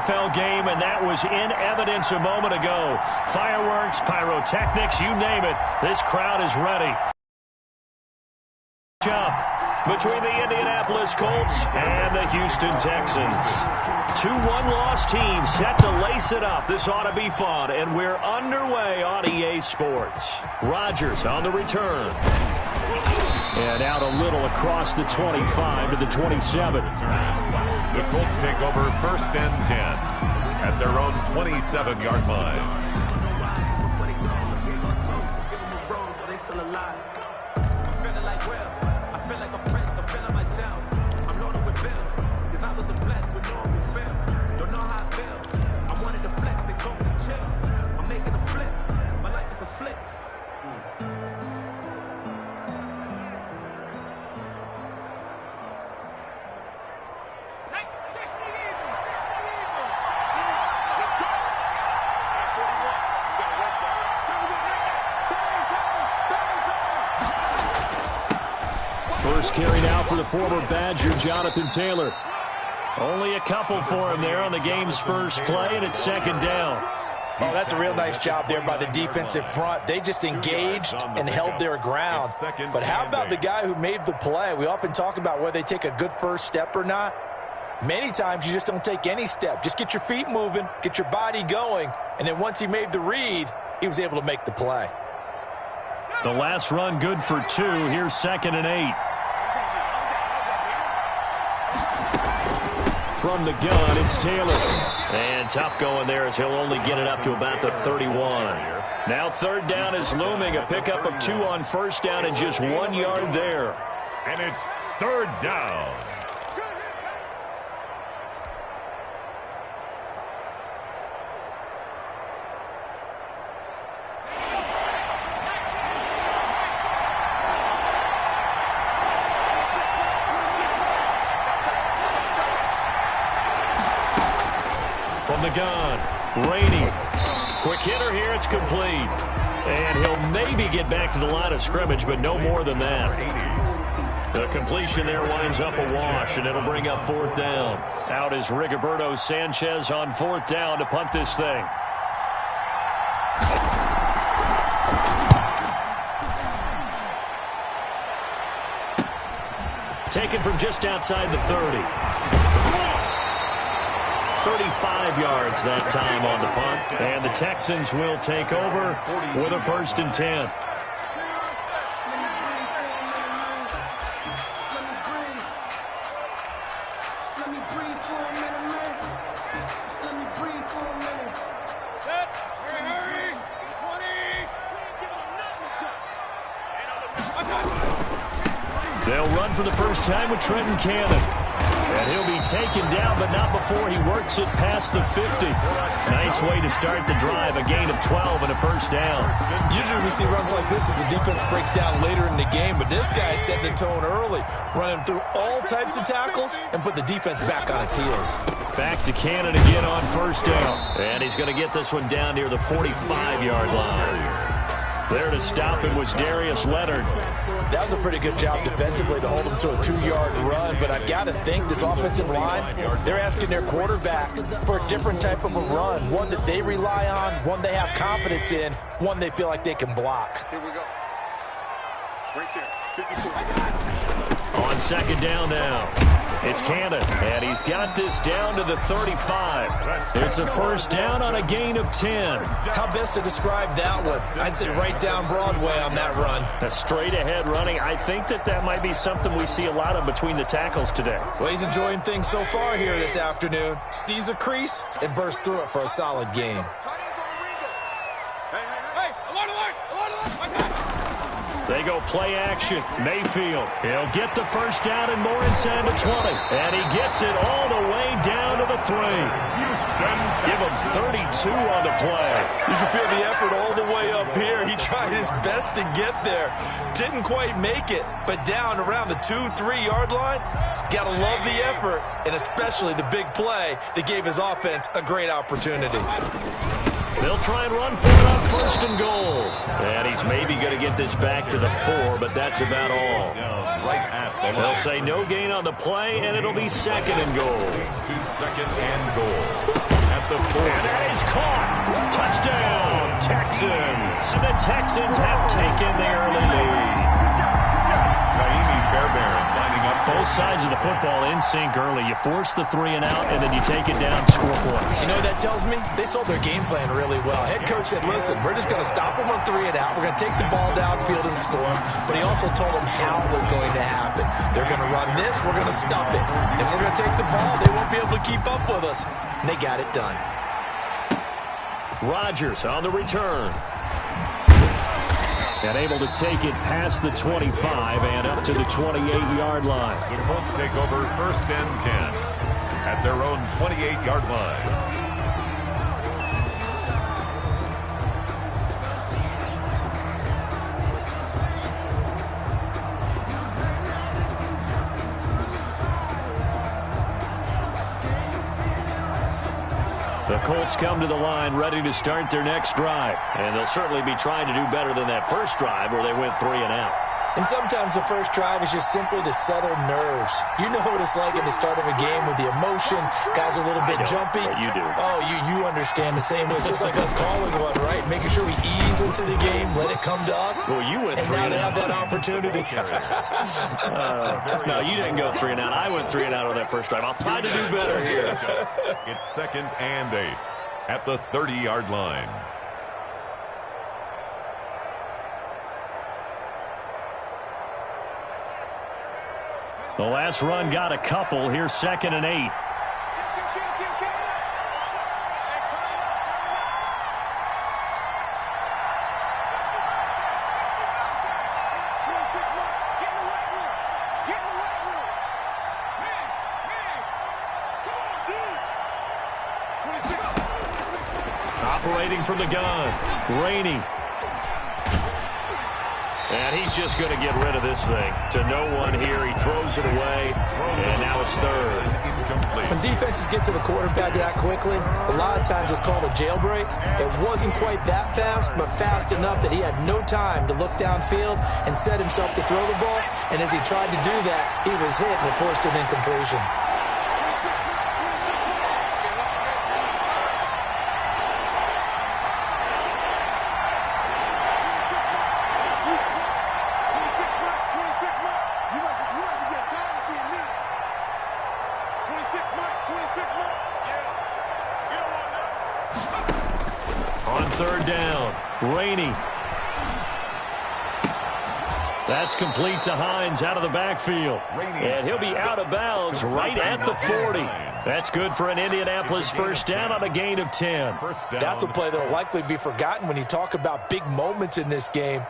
NFL game, and that was in evidence a moment ago. Fireworks, pyrotechnics, you name it. This crowd is ready. Jump between the Indianapolis Colts and the Houston Texans. Two one-loss teams set to lace it up. This ought to be fun, and we're underway on EA Sports. Rodgers on the return. And out a little across the 25 to the 27. The Colts take over 1st and 10 at their own 27-yard line. First carry now for the former Badger, Jonathan Taylor. Only a couple for him there on the game's first play, and it's 2nd down. Oh, that's a real nice job there by the defensive front. They just engaged and held their ground. But how about the guy who made the play? We often talk about whether they take a good first step or not. Many times you just don't take any step. Just get your feet moving, get your body going, and then once he made the read, he was able to make the play. The last run good for 2. Here's 2nd and 8. From the gun, it's Taylor. And tough going there as he'll only get it up to about the 31. Now 3rd down is looming. A pickup of 2 on 1st down and just 1 yard there. And it's 3rd down. From the gun, Rainey. Quick hitter here, it's complete. And he'll maybe get back to the line of scrimmage, but no more than that. The completion there winds up a wash, and it'll bring up 4th down. Out is Rigoberto Sanchez on 4th down to punt this thing. Taken from just outside the 30. 35 yards that time on the punt. And the Texans will take over with a 1st and 10. They'll run for the first time with Trenton Cannon. And he'll be taken down, but not before he works it past the 50. Nice way to start the drive, a gain of 12 and a 1st down. Usually we see runs like this as the defense breaks down later in the game, but this guy set the tone early, running through all types of tackles and put the defense back on its heels. Back to Cannon again on 1st down. And he's going to get this one down near the 45-yard line. There to stop it was Darius Leonard. That was a pretty good job defensively to hold him to a 2-yard run, but I've got to think this offensive line, they're asking their quarterback for a different type of a run, one that they rely on, one they have confidence in, one they feel like they can block. Here we go. Right there. On 2nd down now. It's Cannon, and he's got this down to the 35. It's a 1st down on a gain of 10. How best to describe that one? I'd say right down Broadway on that run. A straight-ahead running. I think that might be something we see a lot of between the tackles today. Well, he's enjoying things so far here this afternoon. Sees a crease and bursts through it for a solid game. They go play action. Mayfield. He'll get the 1st down and more inside the 20. And he gets it all the way down to the 3. Give him 32 on the play. You can feel the effort all the way up here. He tried his best to get there. Didn't quite make it, but down around the 2-3 yard line. Gotta love the effort, and especially the big play that gave his offense a great opportunity. They'll try and run for it on 1st and goal. And he's maybe going to get this back to the 4, but that's about all. They'll say no gain on the play, and it'll be 2nd and goal. 2nd and goal. Texans. And the Texans have taken the early lead. Both sides of the football in sync early. You force the 3 and out, and then you take it down, score points. You know what that tells me? They sold their game plan really well. Head coach said, listen, we're just going to stop them on 3 and out. We're going to take the ball downfield and score. But he also told them how it was going to happen. They're going to run this. We're going to stop it. If we're going to take the ball, they won't be able to keep up with us. And they got it done. Rodgers on the return. And able to take it past the 25 and up to the 28-yard line. The Colts take over 1st and 10 at their own 28-yard line. The Colts come to the line ready to start their next drive. And they'll certainly be trying to do better than that first drive where they went 3 and out. And sometimes the first drive is just simply to settle nerves. You know what it's like at the start of a game with the emotion. Guys are a little bit jumpy. You do. Oh, you understand the same way. Just like us calling one, right? Making sure we ease into the game, let it come to us. Well, you went 3 and and now out. they have that opportunity. No, you didn't go 3 and out. I went 3 and out on that first drive. I'll try to do better here. It's 2nd and 8 at the 30-yard line. The last run got a couple. Here's 2nd and 8. Operating from the gun, Rainey. And he's just going to get rid of this thing. To no one here. He throws it away, and now it's 3rd. When defenses get to the quarterback that quickly, a lot of times it's called a jailbreak. It wasn't quite that fast, but fast enough that he had no time to look downfield and set himself to throw the ball. And as he tried to do that, he was hit, and it forced an incompletion. On 3rd down, Rainey. That's complete to Hines out of the backfield. And he'll be out of bounds right at the 40. That's good for an Indianapolis first down on a gain of 10. That's a play that will likely be forgotten when you talk about big moments in this game.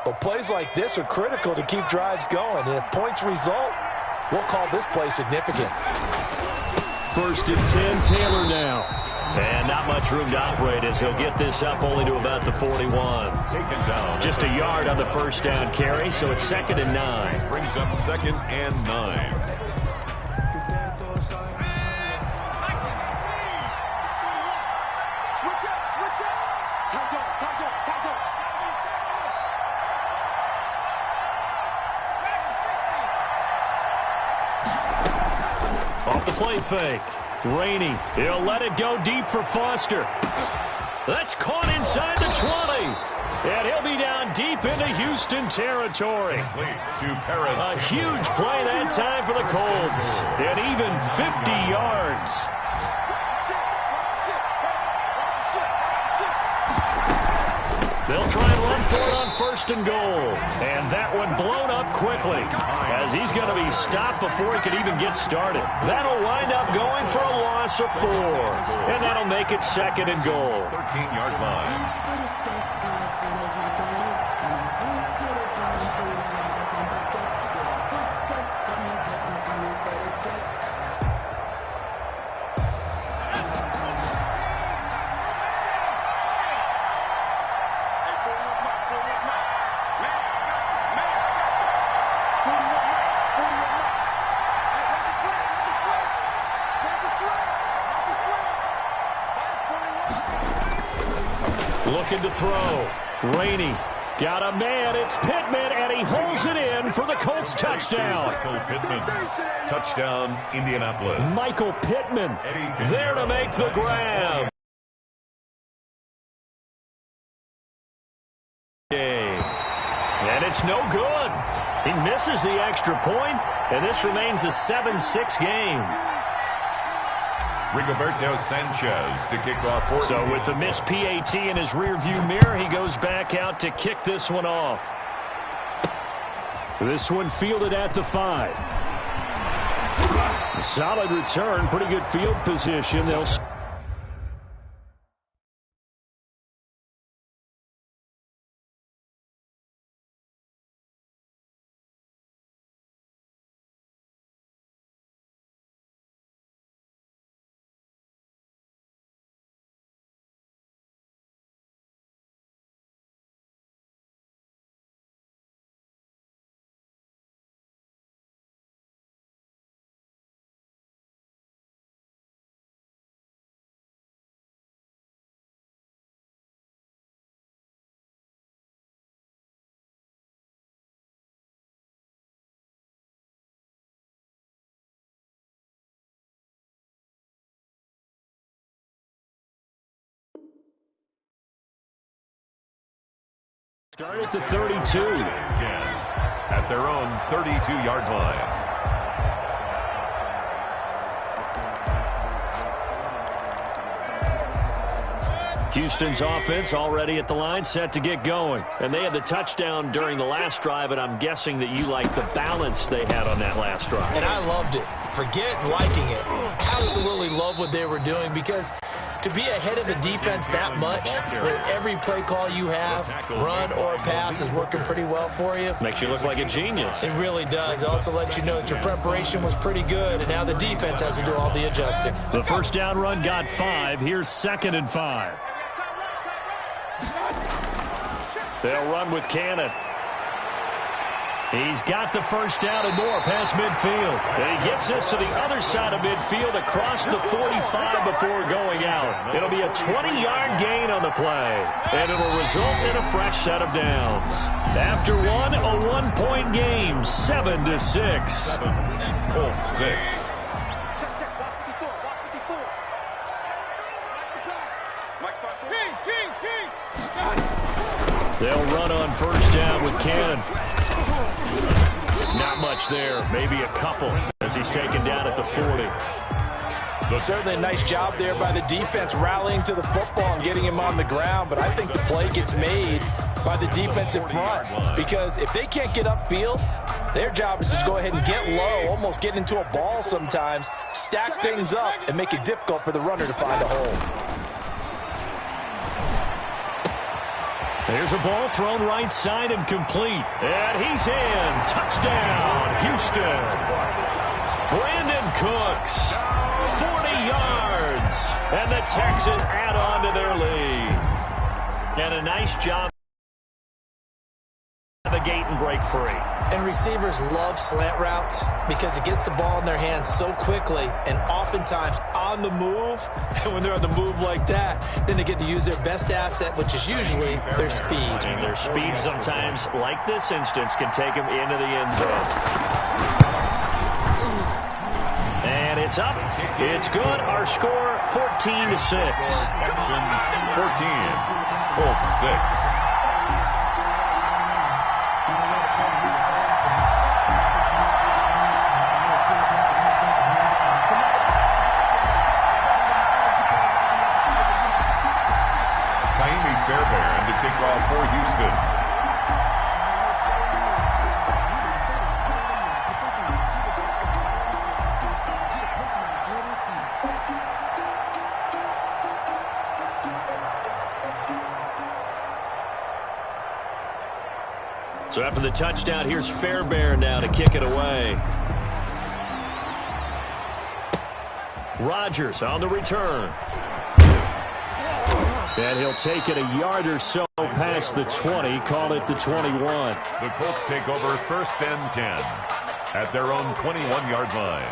But plays like this are critical to keep drives going. And if points result, we'll call this play significant. 1st and 10, Taylor now. And not much room to operate as he'll get this up only to about the 41. Just a yard on the first down carry, so it's 2nd and 9. Brings up 2nd and 9. Off the play fake. Rainey, he'll let it go deep for Foster. That's caught inside the 20. And he'll be down deep into Houston territory. A huge play that time for the Colts. And even 50 yards. They'll try and run for it on 1st and goal. And that one blown up quickly as he's going to be stopped before he can even get started. That'll wind up going for a loss of 4. And that'll make it 2nd and goal. 13-yard line. Looking to throw. Rainey got a man. It's Pittman, and he holds it in for the Colts touchdown. Michael Pittman. Touchdown, Indianapolis. Michael Pittman there to make the grab. It's no good. He misses the extra point, and this remains a 7-6 game. Rigoberto Sanchez to kick off. So with the missed PAT in his rearview mirror, he goes back out to kick this one off. This one fielded at the 5. A solid return, pretty good field position. They'll start at the 32. At their own 32-yard line. Houston's offense already at the line, set to get going. And they had the touchdown during the last drive, and I'm guessing that you like the balance they had on that last drive. And I loved it. Forget liking it. Absolutely love what they were doing, because to be ahead of the defense that much, where every play call you have, run or pass, is working pretty well for you. Makes you look like a genius. It really does. It also lets you know that your preparation was pretty good, and now the defense has to do all the adjusting. The first down run got 5. Here's 2nd and 5. They'll run with Cannon. He's got the first down and more past midfield. And he gets this to the other side of midfield across the 45 before going out. It'll be a 20-yard gain on the play. And it'll result in a fresh set of downs. After one, a one-point game, 7-6. Colts 6. They'll run on first down with Cannon. Not much there, maybe a couple, as he's taken down at the 40. But certainly a nice job there by the defense rallying to the football and getting him on the ground. But I think the play gets made by the defensive front, because if they can't get upfield, their job is to go ahead and get low, almost get into a ball sometimes, stack things up, and make it difficult for the runner to find a hole. There's a ball thrown right side and complete. And he's in. Touchdown, Houston. Brandon Cooks, 40 yards. And the Texans add on to their lead. And a nice job the gate and break free. And receivers love slant routes because it gets the ball in their hands so quickly and oftentimes on the move. And when they're on the move like that, then they get to use their best asset, which is usually their speed. And their speed sometimes, like this instance, can take them into the end zone. And it's up. It's good. Our score, 14-6. Texans 14. Colts 6. Fairbairn to kick off for Houston. So after the touchdown, here's Fairbairn now to kick it away. Rodgers on the return. And he'll take it a yard or so past the 20, call it the 21. The Colts take over 1st and 10 at their own 21-yard line.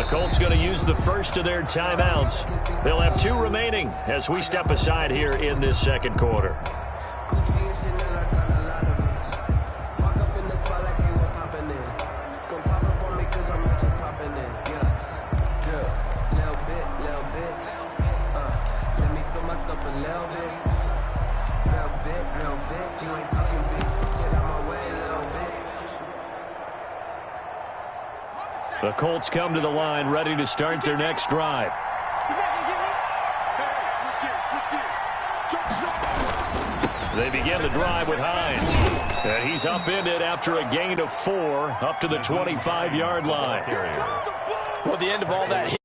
Colts going to use the first of their timeouts. They'll have 2 remaining as we step aside here in this second quarter. The Colts come to the line ready to start their next drive. They begin the drive with Hines. And he's upended after a gain of 4 up to the 25-yard line. Well, the end of all that